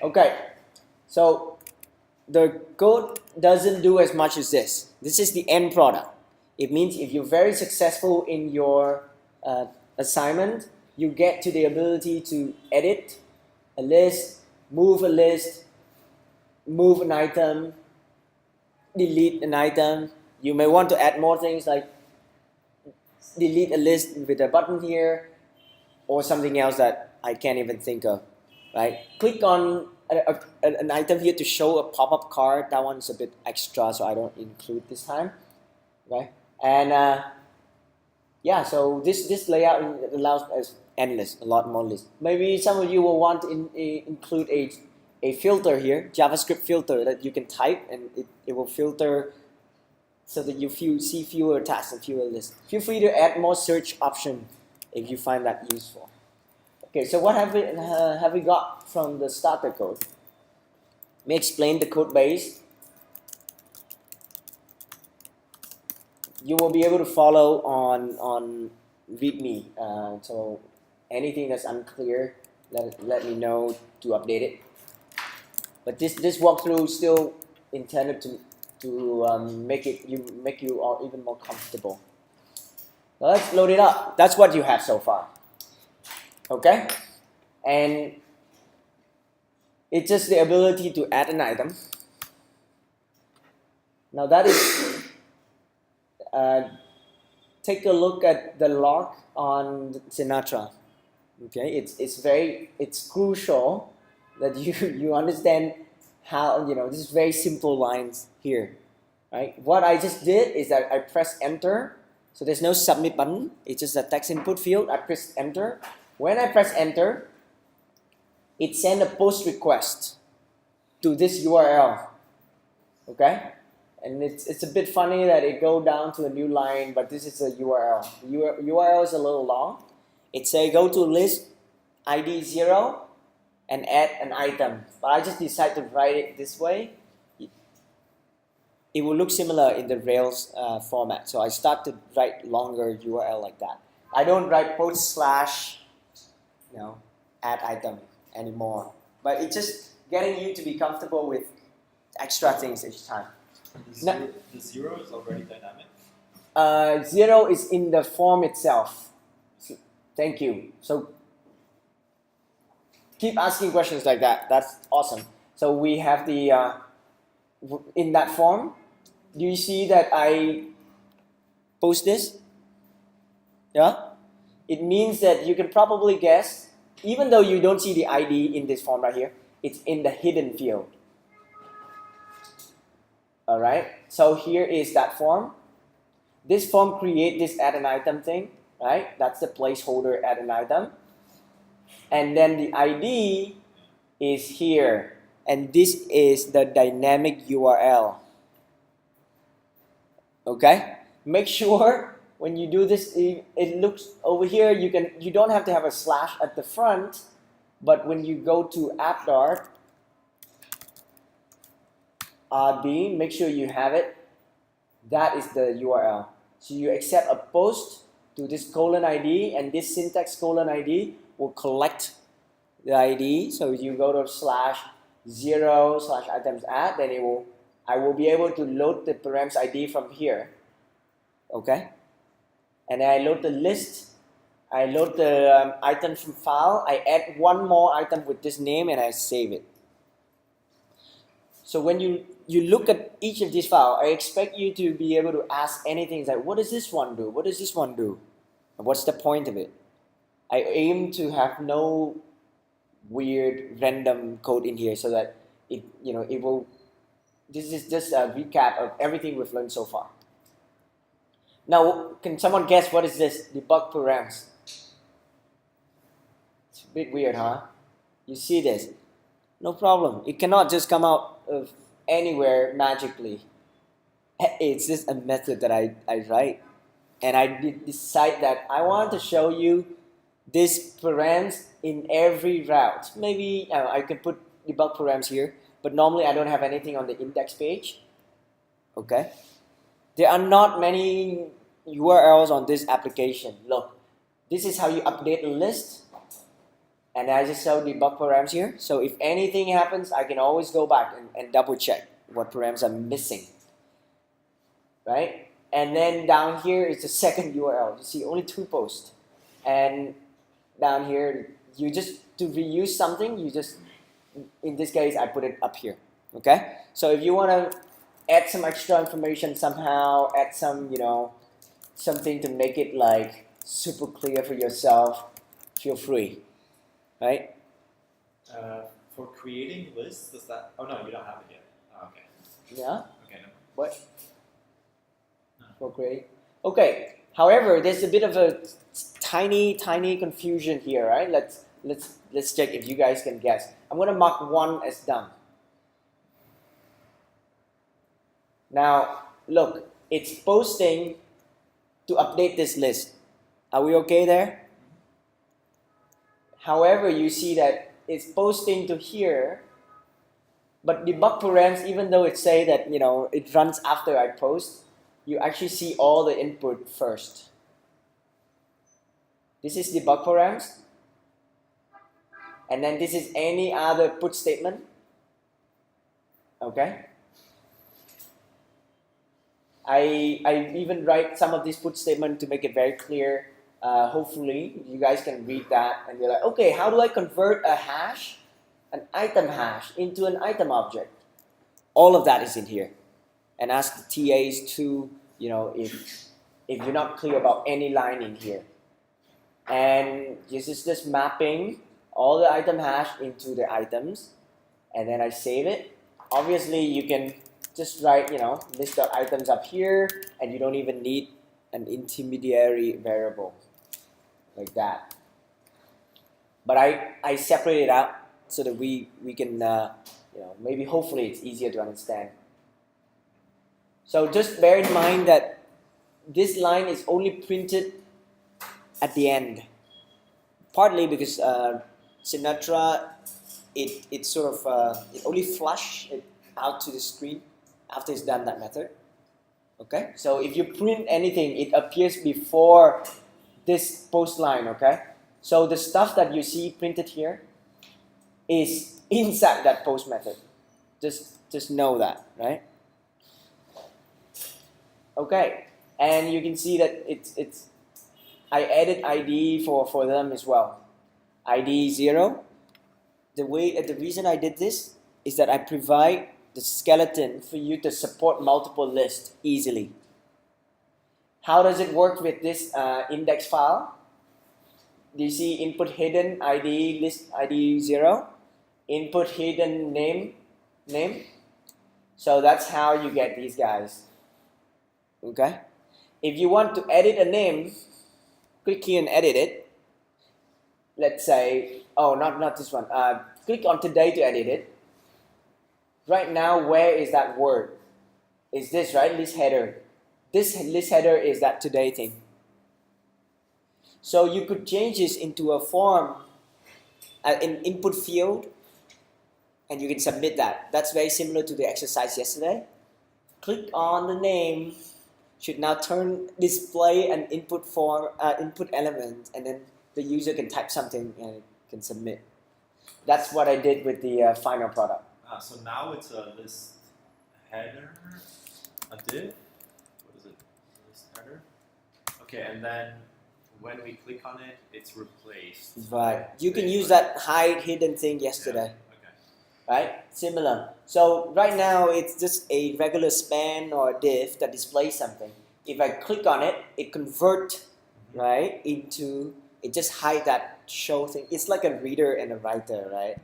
Okay, so the code doesn't do as much as this. This is the end product. It means if you're very successful in your assignment, you get to the ability to edit a list, move an item, delete an item. You may want to add more things like delete a list with a button here or something else that I can't even think of, right? Click on an item here to show a pop-up card. That one's a bit extra, so I don't include this time, right? And yeah, so this layout allows us endless, a lot more lists. Maybe some of you will want to include a filter here, JavaScript filter that you can type and it will filter so that you see fewer tasks and fewer lists. Feel free to add more search options if you find that useful. Okay, so what have we got from the starter code? Let me explain the code base. You will be able to follow on README. So anything that's unclear, let me know to update it. But this walkthrough is still intended to make you all even more comfortable. Now let's load it up. That's what you have so far. Okay, and it's just the ability to add an item. Now that is, take a look at the log on Sinatra. Okay, it's crucial that you understand how, this is very simple lines here, right? What I just did is that I press enter, so there's no submit button. It's just a text input field. I press enter. When I press enter, it sends a post request to this URL, okay? And it's a bit funny that it go down to a new line, but this is a URL. The URL is a little long. It say go to list ID 0 and add an item. But I just decided to write it this way. It will look similar in the Rails format. So I start to write longer URL like that. I don't write post slash add item anymore. But it's just getting you to be comfortable with extra things each time. The 0 is already dynamic? 0 is in the form itself. So, thank you. So keep asking questions like that. That's awesome. So we have the, in that form, do you see that I post this? Yeah? It means that you can probably guess, even though you don't see the ID in this form right here, it's in the hidden field. Alright, so here is that form. This form create this add an item thing, right? That's the placeholder add an item. And then the ID is here. And this is the dynamic URL. Okay? Make sure when you do this, it looks over here, you don't have to have a slash at the front, but when you go to app.rb, make sure you have it. That is the URL. So you accept a post to this colon ID, and this syntax colon ID will collect the ID. So you go to /0/items add, then I will be able to load the params ID from here. Okay? And then I load the list. I load the item from file. I add one more item with this name and I save it. So when you look at each of these files, I expect you to be able to ask anything like, what does this one do? What does this one do? And what's the point of it? I aim to have no weird random code in here so that it will. This is just a recap of everything we've learned so far. Now, can someone guess what is this? Debug params. It's a bit weird, huh? You see this? No problem. It cannot just come out of anywhere magically. It's just a method that I write. And I decide that I want to show you this params in every route. Maybe I can put debug params here, but normally I don't have anything on the index page. Okay? There are not many URLs on this application. Look, this is how you update a list. And I just show debug params here. So if anything happens, I can always go back and double check what params are missing, right? And then down here is the second URL. You see only 2 posts. And down here, you just, to reuse something, you just, in this case, I put it up here, okay? So if you want to add some extra information somehow, add some, something to make it like super clear for yourself, feel free, right? For creating lists, does that? Oh no, you don't have it yet. Oh, okay. Yeah. Okay. No. What? No. For create. Okay. However, there's a bit of a tiny confusion here, right? Let's check if you guys can guess. I'm gonna mark 1 as done. Now, look, it's posting to update this list. Are we okay there? However, you see that it's posting to here, but debug params, even though it say that it runs after I post, you actually see all the input first. This is debug params, and then this is any other put statement. Okay. I even write some of these put statement to make it very clear. Hopefully you guys can read that and you're like, okay, how do I convert a hash, an item hash, into an item object? All of that is in here. And ask the TAs to, if you're not clear about any line in here. And this is just mapping all the item hash into the items, and then I save it. Obviously you can just write, list of items up here, and you don't even need an intermediary variable like that. But I separate it out so that we can, maybe hopefully it's easier to understand. So just bear in mind that this line is only printed at the end, partly because Sinatra, it sort of it only flush it out to the screen after it's done that method. Okay, so if you print anything, it appears before this post line. Okay, so the stuff that you see printed here is inside that post method. Just know that, right? Okay, and you can see that it's I added ID for them as well. ID 0. The reason I did this is that I provide the skeleton for you to support multiple lists easily. How does it work with this index file? Do you see input hidden ID list ID 0? Input hidden name. So that's how you get these guys. Okay? If you want to edit a name, click here and edit it. Let's say, oh, not this one. Click on today to edit it. Right now, where is that word? Is this, right? List header. This list header is that today thing. So you could change this into a form, an input field, and you can submit that. That's very similar to the exercise yesterday. Click on the name, should now display an input form, input element, and then the user can type something and it can submit. That's what I did with the final product. So now it's a list header, a div. What is it? List header. Okay, and then when we click on it, it's replaced. Right. You can use that hide hidden thing yesterday. Yeah. Okay. Right? Similar. So right now it's just a regular span or a div that displays something. If I click on it, it converts right into, it just hide that show thing. It's like a reader and a writer, right?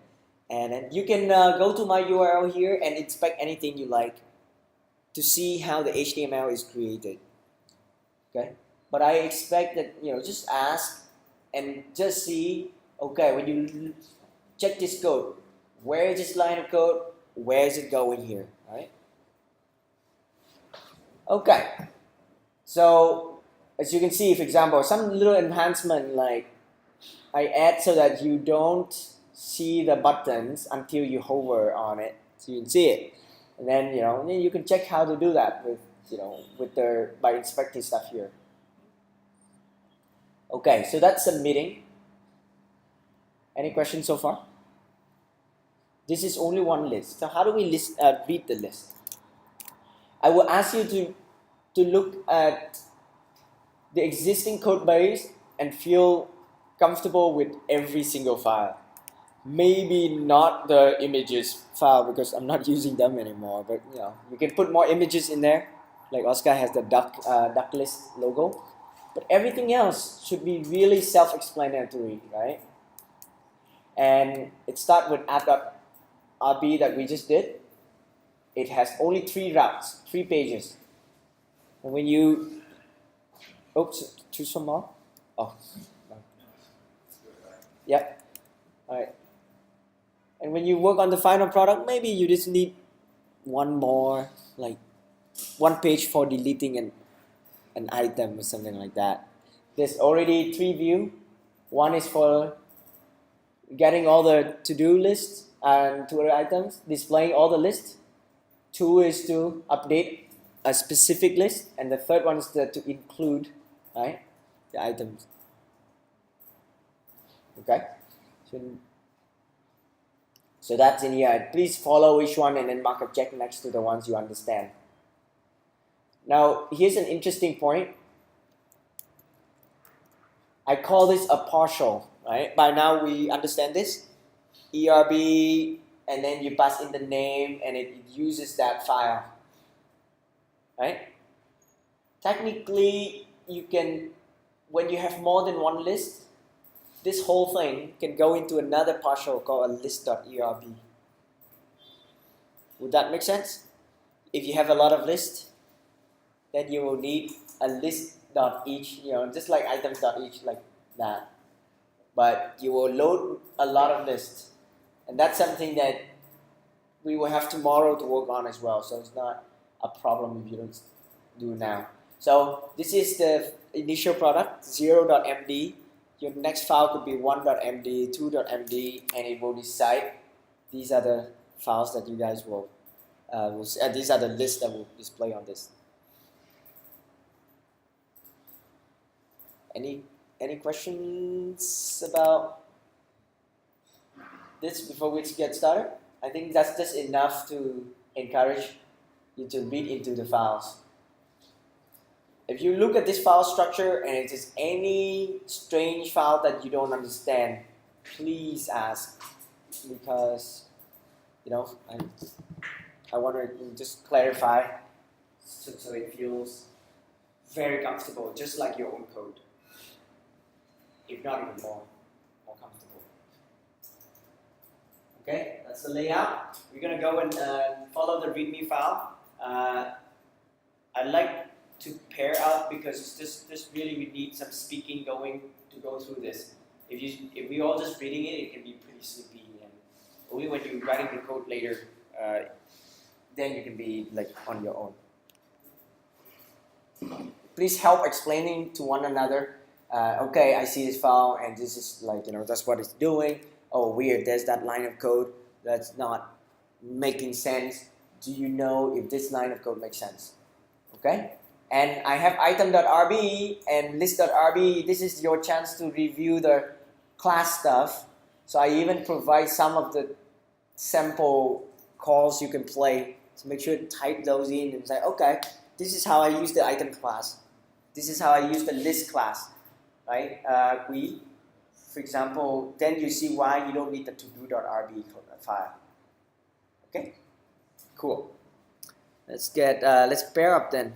And then you can go to my URL here and inspect anything you like to see how the HTML is created. Okay? But I expect that, just ask and just see, okay, when you check this code, where is this line of code? Where is it going here, right? Okay. So, as you can see, for example, some little enhancement like I add so that you don't see the buttons until you hover on it, so you can see it. And then, then you can check how to do that by inspecting stuff here. Okay, so that's submitting. Any questions so far? This is only one list. So how do we read the list? I will ask you to look at the existing code base and feel comfortable with every single file. Maybe not the images file because I'm not using them anymore, but you can put more images in there, like Oscar has the duck list logo. But everything else should be really self-explanatory, right? And it starts with app.rb that we just did. It has only 3 routes, 3 pages. And when you, oops, too small. Oh, yep. All right. And when you work on the final product, maybe you just need one more, like 1 page for deleting an item or something like that. There's already 3 views. One is for getting all the to-do lists and to-do items, displaying all the lists. 2 is to update a specific list, and the third one is to include, right, the items. Okay, so that's in here. Please follow each one and then mark a check next to the ones you understand. Now, here's an interesting point. I call this a partial, right? By now we understand this. ERB, and then you pass in the name, and it uses that file, right? Technically, you can, when you have more than one list, this whole thing can go into another partial called a list.erb. Would that make sense? If you have a lot of lists, then you will need a list.each, just like items.each, like that. But you will load a lot of lists. And that's something that we will have tomorrow to work on as well. So it's not a problem if you don't do now. So this is the initial product, 0.md. Your next file could be 1.md, 2.md, and it will decide. These are the files that you guys will see. These are the lists that will display on this. Any questions about this before we get started? I think that's just enough to encourage you to read into the files. If you look at this file structure and it is any strange file that you don't understand, please ask, because I want to just clarify so it feels very comfortable, just like your own code, if not even more comfortable. Okay, that's the layout. We're gonna go and follow the README file. I like to pair out because it's just really we need some speaking going to go through this. If we all just reading it can be pretty sleepy, and only when you're writing the code later, then you can be like on your own. Please help explaining to one another. Okay, I see this file and this is like that's what it's doing. Oh, weird, there's that line of code that's not making sense. Do you know if this line of code makes sense? Okay? And I have item.rb and list.rb. This is your chance to review the class stuff. So I even provide some of the sample calls you can play. So make sure to type those in and say, okay, this is how I use the item class. This is how I use the list class, right? For example, then you see why you don't need the to-do.rb file. Okay, cool. Let's pair up then.